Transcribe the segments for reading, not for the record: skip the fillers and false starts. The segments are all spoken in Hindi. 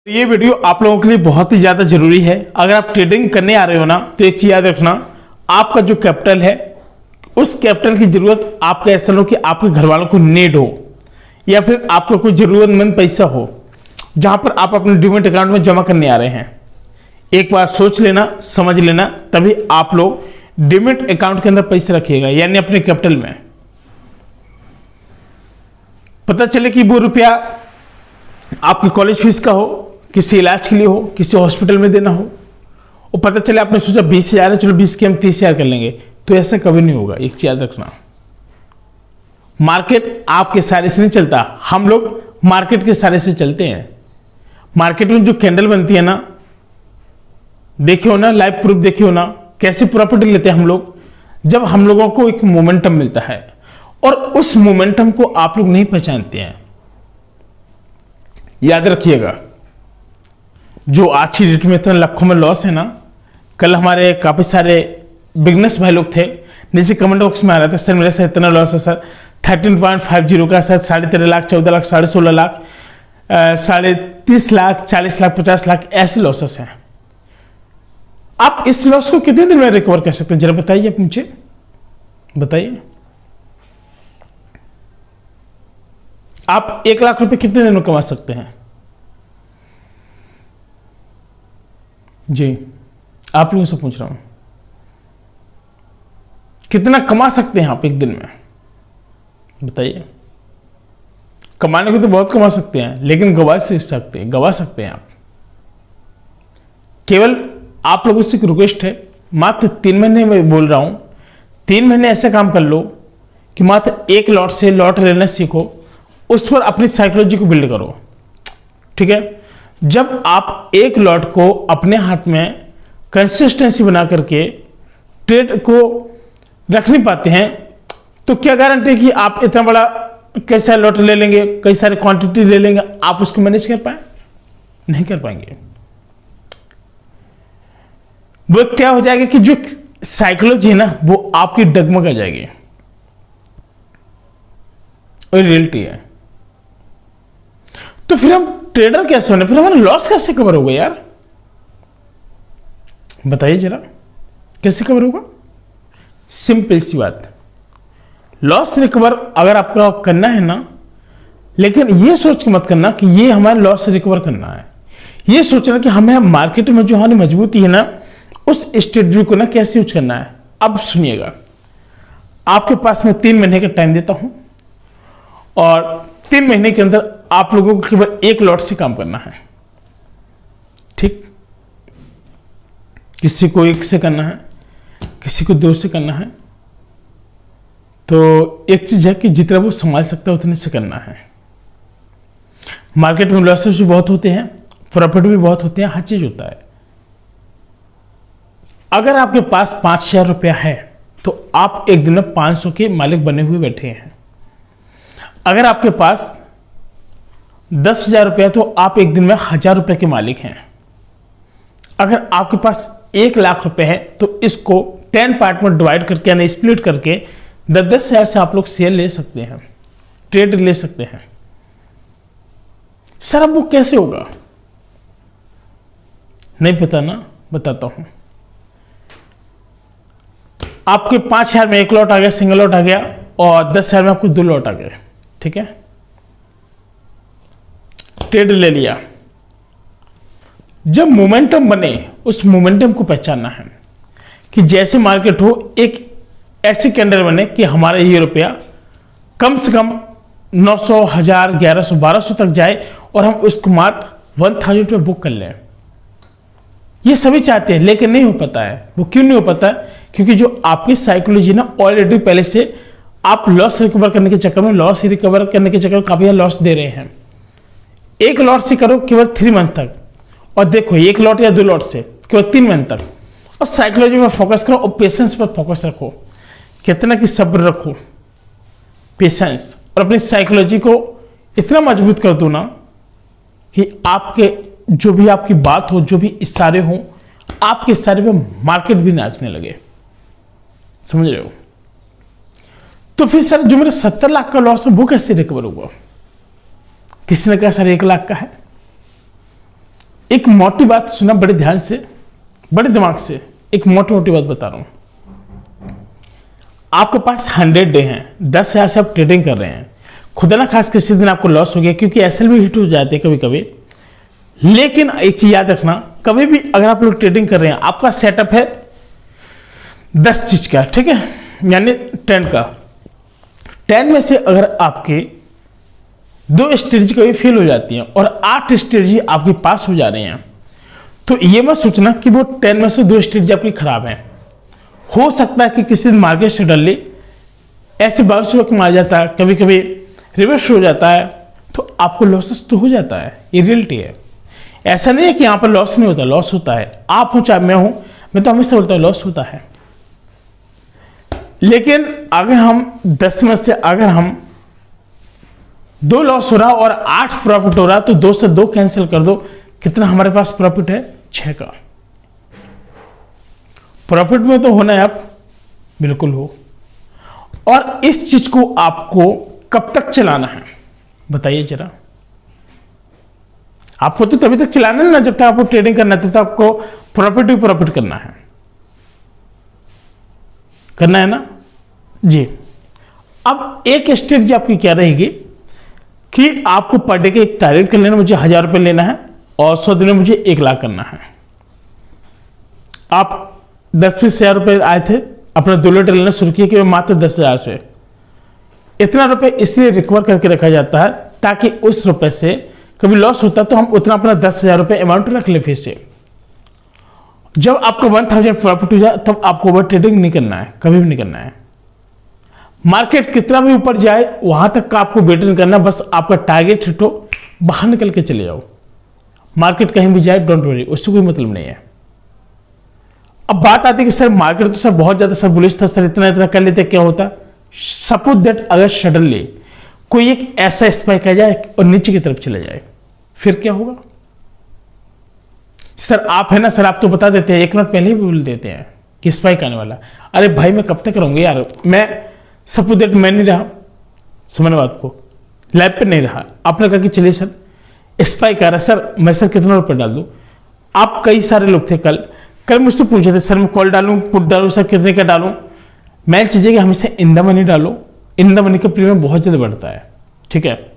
ये वीडियो आप लोगों के लिए बहुत ही ज्यादा जरूरी है। अगर आप ट्रेडिंग करने आ रहे हो ना, तो एक चीज याद रखना, आपका जो कैपिटल है उस कैपिटल की जरूरत आपका ऐसा हो कि आपके घर वालों को नीड हो या फिर आपको कोई जरूरतमंद पैसा हो जहां पर आप अपने डीमैट अकाउंट में जमा करने आ रहे हैं। एक बार सोच लेना, समझ लेना, तभी आप लोग डीमैट अकाउंट के अंदर पैसे रखिएगा, यानी अपने कैपिटल में। पता चले कि वो रुपया आपकी कॉलेज फीस का हो, किसी इलाज के लिए हो, किसी हॉस्पिटल में देना हो, और पता चले आपने सोचा 20,000 है, चलो 20 के हम 30,000 कर लेंगे, तो ऐसा कभी नहीं होगा। एक चीज याद रखना, मार्केट आपके सारे से नहीं चलता, हम लोग मार्केट के सारे से चलते हैं। मार्केट में जो कैंडल बनती है ना, देखे हो ना, लाइव प्रूफ देखे हो ना, कैसे प्रॉपर्टी लेते हैं हम लोग, जब हम लोगों को एक मोमेंटम मिलता है और उस मोमेंटम को आप लोग नहीं पहचानते हैं। याद रखिएगा, जो आज की डेट में इतना लाखों में लॉस है ना, कल हमारे काफी सारे बिजनेस भाई लोग थे, नीचे कमेंट बॉक्स में आ रहा था, सर मेरे से इतना लॉस है सर, 13.50 का सर, 13.5 लाख, 14 लाख, 16.5 लाख, 30 लाख, 40 लाख, 50 लाख, ऐसे लॉसेस हैं। आप इस लॉस को कितने दिन में रिकवर कर सकते हैं, जरा बताइए, आप मुझे बताइए। आप 1 लाख रुपए कितने दिन में कमा सकते हैं? जी, आप लोगों से पूछ रहा हूं, कितना कमा सकते हैं आप एक दिन में, बताइए। कमाने को तो बहुत कमा सकते हैं, लेकिन गवा सकते हैं आप। केवल आप लोगों से एक रिक्वेस्ट है, मात्र 3 महीने में बोल रहा हूं, 3 महीने ऐसे काम कर लो कि मात्र एक लॉट से लॉट लेना सीखो, उस पर अपनी साइकोलॉजी को बिल्ड करो, ठीक है। जब आप एक लॉट को अपने हाथ में कंसिस्टेंसी बना करके ट्रेड को रख नहीं पाते हैं, तो क्या गारंटी कि आप इतना बड़ा कैसा लॉट ले लेंगे, कई सारी क्वांटिटी ले लेंगे, आप उसको मैनेज कर पाए? नहीं कर पाएंगे। वो क्या हो जाएगा कि जो साइकोलॉजी है ना, वो आपकी डगमगा जाएगी, और रियलिटी है। तो फिर हम ट्रेडर कैसे होने, फिर हमारा लॉस कैसे कवर होगा यार, बताइए जरा, कैसे कवर होगा? सिंपल सी बात, लॉस रिकवर अगर आपका करना है ना, लेकिन ये सोच के मत करना कि ये हमारा लॉस रिकवर करना है, ये सोचना कि हमें मार्केट में जो हमारी मजबूती है ना, उस स्ट्रेटजी को ना कैसे यूज करना है। अब सुनिएगा, आपके पास मैं 3 महीने का टाइम देता हूं, और 3 महीने के अंदर आप लोगों को केवल एक लॉट से काम करना है, ठीक। किसी को 1 से करना है, किसी को 2 से करना है। तो एक चीज है कि जितना वो संभाल सकता है उतने से करना है। मार्केट में लॉसेस भी बहुत होते हैं, प्रॉफिट भी बहुत होते हैं, हर चीज होता है। अगर आपके पास 5,000 रुपया है तो आप एक दिन में 500 के मालिक बने हुए बैठे हैं। अगर आपके पास 10,000 रुपया तो आप एक दिन में 1,000 रुपए के मालिक हैं। अगर आपके पास 1 लाख रुपए है तो इसको 10 पार्ट में डिवाइड करके, यानी स्प्लिट करके 10-10 हजार से आप लोग शेयर ले सकते हैं, ट्रेड ले सकते हैं। सर अब वो कैसे होगा, नहीं पता ना, बताता हूं। आपके 5,000 में 1 लॉट आ गया, सिंगल लॉट आ गया, और 10,000 में आपको 2 लॉट आ गए, ठीक है। ट्रेड ले लिया। जब मोमेंटम बने, उस मोमेंटम को पहचानना है कि जैसे मार्केट हो, एक ऐसी कैंडल बने कि हमारा ये रुपया कम से कम 900, 1000, 1100, 1200 तक जाए, और हम उसको मात्र 1000 रुपये बुक कर लें। ये सभी चाहते हैं, लेकिन नहीं हो पाता है। वो क्यों नहीं हो पाता है? क्योंकि जो आपकी साइकोलॉजी ना, ऑलरेडी पहले से आप लॉस रिकवर करने के चक्कर में, लॉस रिकवर करने के चक्कर में काफी लॉस दे रहे हैं। एक लॉट से करो केवल 3 मंथ तक, और देखो 1 लॉट या 2 लॉट से केवल 3 मंथ तक, और साइकोलॉजी में फोकस करो, और पेशेंस पर फोकस रखो, कितना कि सब्र रखो, पेशेंस, और अपनी साइकोलॉजी को इतना मजबूत कर दो ना कि आपके जो भी आपकी बात हो, जो भी इशारे हो, आपके इशारे पे मार्केट भी नाचने लगे, समझ रहे हो? तो फिर सर जो मेरा 70 लाख का लॉस है वो कैसे रिकवर होगा? किसी ने कहा सर 1 लाख का है, एक मोटी बात सुना बड़े ध्यान से, बड़े दिमाग से, एक मोटी मोटी बात बता रहा हूं। आपके पास 100 डे हैं, 10 हजार से आप ट्रेडिंग कर रहे हैं, खुदा ना खास किसी दिन आपको लॉस हो गया, क्योंकि एसएल भी हिट हो जाते हैं कभी कभी। लेकिन एक चीज याद रखना, कभी भी अगर आप लोग ट्रेडिंग कर रहे हैं, आपका सेटअप है 10 चीज का, ठीक है, यानी 10 का। 10 में से अगर आपके 2 स्ट्रेटजी कभी फेल हो जाती हैं और 8 स्ट्रेटजी आपके पास हो जा रहे हैं, तो ये मत सोचना कि वो 10 में से 2 स्ट्रेटजी आपकी खराब है। हो सकता है कि किसी दिन मार्केट सडनली ऐसे बाउंस बैक मार जाता है, कभी कभी रिवर्स हो जाता है, तो आपको लॉसेस तो हो जाता है, ये रियलिटी है। ऐसा नहीं है कि यहां पर लॉस नहीं होता, लॉस होता है। आप हो चाहे मैं हूं, मैं तो हमेशा बोलता हूं लॉस होता है। लेकिन अगर हम 10 में से अगर हम 2 लॉस हो रहा और 8 प्रॉफिट हो रहा, तो 2 से 2 कैंसिल कर दो, कितना हमारे पास प्रॉफिट है? 6 का। प्रॉफिट में तो होना है आप, बिल्कुल हो। और इस चीज को आपको कब तक चलाना है बताइए जरा। आपको तो तभी तक चलाना है ना जब तक आपको ट्रेडिंग करना है, तब तक आपको प्रॉफिट ही प्रॉफिट करना है ना जी। अब एक स्ट्रेटजी आपकी क्या रहेगी कि आपको पर डे का एक टारगेट कर लेना, मुझे 1000 रुपए लेना है और 100 दिन में मुझे 1 लाख करना है। आप 10-20 हजार रुपए आए थे, अपना 2 लीटर लेना शुरू किया कि मात्र 10,000 से। इतना रुपए इसलिए रिकवर करके रखा जाता है ताकि उस रुपए से कभी लॉस होता तो हम उतना अपना 10,000 रुपए अमाउंट रख ले फिर से। जब आपको 1000 प्रॉफिट हो जाए तब आपको ओवर ट्रेडिंग नहीं करना है, कभी भी नहीं करना है। मार्केट कितना भी ऊपर जाए वहां तक का आपको वेट नहीं करना, बस आपका टारगेट हिट हो, बाहर निकल के चले जाओ। मार्केट कहीं भी जाए डोंट वरी, उससे कोई मतलब नहीं है। अब बात आती है कि सर मार्केट तो सर बहुत ज्यादा सर बुलिश था, सर इतना इतना कर लेते क्या होता। सपोज दैट अगर सडनली कोई एक ऐसा स्पाइक आ जाए और नीचे की तरफ चले जाए, फिर क्या होगा? सर आप है ना, सर आप तो बता देते हैं, 1 मिनट पहले ही बोल देते हैं कि स्पाइक आने वाला। अरे भाई मैं कब तक रहूंगा यार, मैं सपोज दैट मैं नहीं रहा, समझ बात को, लैब पे नहीं रहा, आपने कहा कि चलिए सर स्पाइक आ रहा है, सर मैं सर कितना रुपये डाल दूं। आप कई सारे लोग थे कल मुझसे पूछे थे सर मैं कॉल डालूं पुट डालूं, सर कितने का डालूं। मैं चीजें कि हमेशा इन द मनी डालो, इन द मनी का प्रीमियम बहुत ज्यादा बढ़ता है, ठीक है।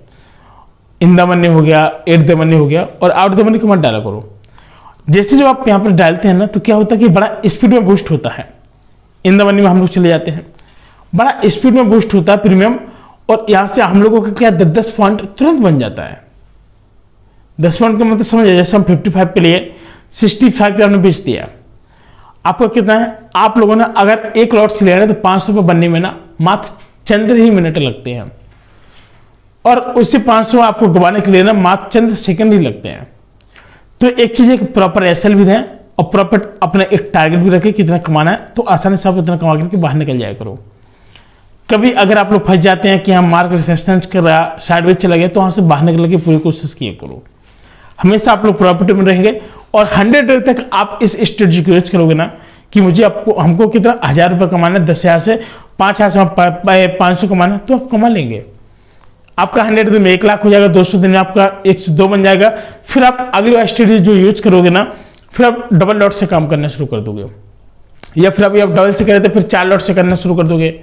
इन द मनी हो गया, एट द मनी हो गया, और आउट द मनी को मत डाला करो। जैसे जब आप यहाँ पर डालते हैं ना तो क्या होता है कि बड़ा स्पीड में बूस्ट होता है। इन द मनी में हम लोग चले जाते हैं, बड़ा स्पीड में बूस्ट होता है प्रीमियम, और यहां से हम लोगों का क्या 10 पॉइंट तुरंत बन जाता है। 10 पॉइंट का मतलब समझ, जैसे हम 55 पे लिए 65 पे हमने बेच दिया, आपको कितना है? आप लोगों ने अगर 1 लॉट से ले रहे हैं तो 500 रुपये बनने में ना मात्र चंद ही मिनट लगते हैं, और उससे 500 आपको गवाने के लिए ना मात्र चंद सेकंड ही लगते हैं। तो एक चीज है कि प्रॉपर एसएल भी दें और प्रॉपर अपना एक टारगेट भी रखें कितना कमाना है, तो आसानी से आप इतना कमा करके बाहर निकल जाया करो। कभी अगर आप लोग फंस जाते हैं कि हम मार्केट रेजिस्टेंस कर रहा, साइडवेज चला गया, तो वहां से बाहर निकलने की पूरी कोशिश किया करो। हमेशा आप लोग प्रॉफिट में रहेंगे, और 100 डे तक आप इस स्ट्रेटजी को यूज करोगे ना कि मुझे आपको हमको कितना 1000 रुपये कमाना है, 10,000 से 5,000 से 500 कमाना, तो आप कमा लेंगे। आपका 100 दिन में 1 लाख हो जाएगा, 200 दिन में आपका 1 से 2 बन जाएगा। फिर आप अगली स्ट्रेटजी जो यूज करोगे ना, फिर आप डबल लॉट से काम करना शुरू कर दोगे, या फिर अभी आप डबल से करें तो फिर 4 लॉट से करना शुरू कर दोगे।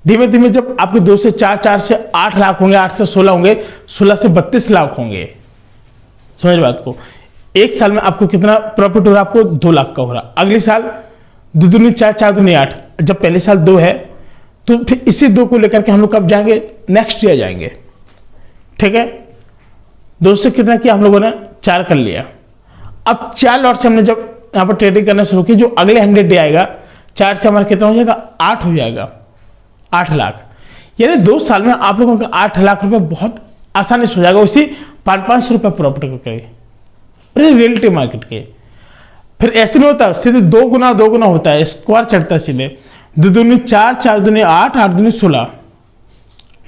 धीमे धीमे जब आपके 2 से 4, 4 से 8 लाख होंगे, 8 से 16 होंगे, 16 से 32 लाख होंगे। समझ बात को, 1 साल में आपको कितना प्रॉफिट हो रहा है? आपको 2 लाख का हो रहा। अगले साल 2 दूनी 4, 4 दूनी 8, जब पहले साल 2 है तो फिर इसी 2 को लेकर के हम लोग कब जाएंगे? नेक्स्ट ईयर जाएंगे, ठीक है। 2 से कितना किया हम लोगों ने? 4 कर लिया। अब 4 लॉट से हमने जब यहाँ पर ट्रेडिंग करना शुरू की, जो अगले 100 डे आएगा, 4 से हमारा कितना हो जाएगा? 8 हो जाएगा, 8 लाख। यानी 2 साल में आप लोगों का 8 लाख रुपए बहुत आसानी से हो जाएगा, उसी 500 रुपए प्रॉफिट करके। रियलिटी मार्केट के फिर ऐसे नहीं होता, सीधे 2 गुना होता है, स्क्वायर चढ़ता है सीधे। 2 दूनी 4, 4 दूनी 8, 8 दूनी 16,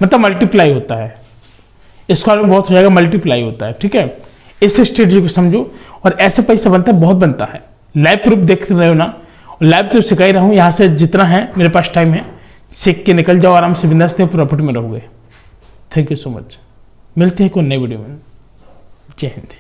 मतलब मल्टीप्लाई होता है। स्क्वायर में बहुत हो जाएगा, मल्टीप्लाई होता है, ठीक है। इस स्ट्रेटजी को समझो, और ऐसे पैसा बनता है, बहुत बनता है। लाइव प्रूफ देख रहे हो ना, लाइव तो सिखा ही रहा हूं, यहां से जितना है मेरे पास टाइम है, सीख के निकल जाओ आराम से, बिंदास प्रॉफिट में रहोगे। Thank you so much. मिलते हैं कोई नई वीडियो में। जय हिंद।